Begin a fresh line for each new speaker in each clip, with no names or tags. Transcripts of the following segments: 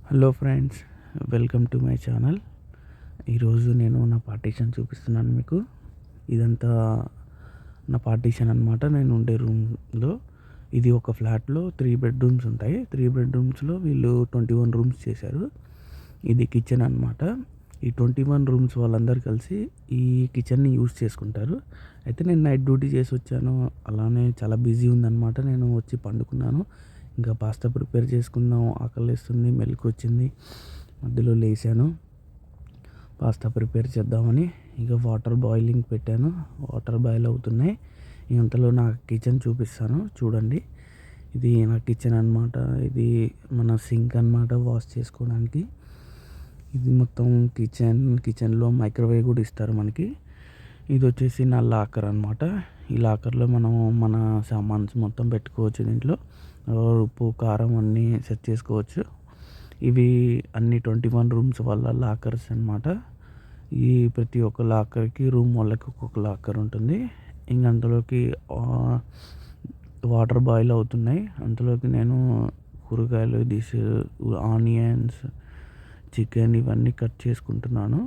Hello friends, welcome to my channel. ఈరోజు నేను నా పార్టీషన్ చూపిస్తున్నాను మీకు. ఇదంతా నా పార్టీషన్ అనమాట. నేను ఉండే రూమ్లో ఇది ఒక ఫ్లాట్లో 3 బెడ్రూమ్స్ ఉంటాయి. 3 బెడ్రూమ్స్లో వీళ్ళు 21 రూమ్స్ చేశారు. ఇది కిచెన్ అనమాట. ఈ 21 రూమ్స్ వాళ్ళందరూ కలిసి ఈ కిచెన్ని యూజ్ చేసుకుంటారు. అయితే నేను నైట్ డ్యూటీ చేసి వచ్చాను. అలానే చాలా బిజీ ఉందన్నమాట. నేను వచ్చి పండుకున్నాను. ఇంకా పాస్తా ప్రిపేర్ చేసుకుందాం, ఆకలేస్తుంది, మెలకు వచ్చింది. మధ్యలో లేచాను, పాస్తా ప్రిపేర్ చేద్దామని. ఇక వాటర్ బాయిలింగ్ పెట్టాను. వాటర్ బాయిల్ అవుతున్నాయి. ఇంతలో నా కిచెన్ చూపిస్తాను చూడండి. ఇది నా కిచెన్ అనమాట. ఇది మన సింక్ అనమాట, వాష్ చేసుకోవడానికి. ఇది మొత్తం కిచెన్లో మైక్రోవేవ్ కూడా ఇస్తారు మనకి. ఇది వచ్చేసి నా లాకర్ అనమాట. ఈ లాకర్లో మనం మన సామాన్స్ మొత్తం పెట్టుకోవచ్చు. దీంట్లో ఉప్పు, కారం అన్నీ సెట్ చేసుకోవచ్చు. ఇవి అన్ని 21 రూమ్స్ వాళ్ళ లాకర్స్ అనమాట. ఈ ప్రతి ఒక్క లాకర్కి రూమ్ వాళ్ళకి ఒక్కొక్క లాకర్ ఉంటుంది. ఇంక అందులోకి వాటర్ బాయిల్ అవుతున్నాయి. అందులోకి నేను కూరగాయలు, ఆనియన్స్, చికెన్ ఇవన్నీ కట్ చేసుకుంటున్నాను.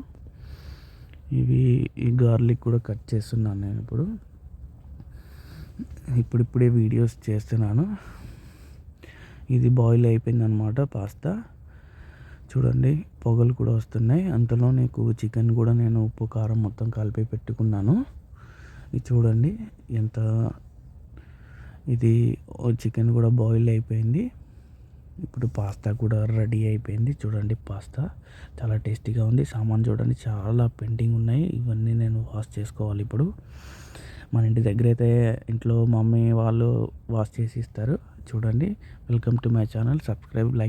ఈ గార్లిక్ కూడా కట్ చేస్తున్నాను నేను ఇప్పుడిప్పుడే వీడియోస్ చేస్తున్నాను. ఇది బాయిల్ అయిపోయింది అనమాట పాస్తా. చూడండి, పొగలు కూడా వస్తున్నాయి. అంతలో నీకు చికెన్ కూడా నేను ఉప్పు, కారం మొత్తం కలిపి పెట్టుకున్నాను. ఇది చూడండి ఇది చికెన్ కూడా బాయిల్ అయిపోయింది. ఇప్పుడు పాస్తా కూడా రెడీ అయిపోయింది. చూడండి, పాస్తా చాలా టేస్టీగా ఉంది. సామాన్ చూడండి, చాలా పెండింగ్ ఉన్నాయి. ఇవన్నీ నేను వాష్ చేసుకోవాలి ఇప్పుడు. మన ఇంటి దగ్గర అయితే ఇంట్లో మమ్మీ వాళ్ళు వాష్ చేసి ఇస్తారు. చూడండి, welcome to my channel. Subscribe, like.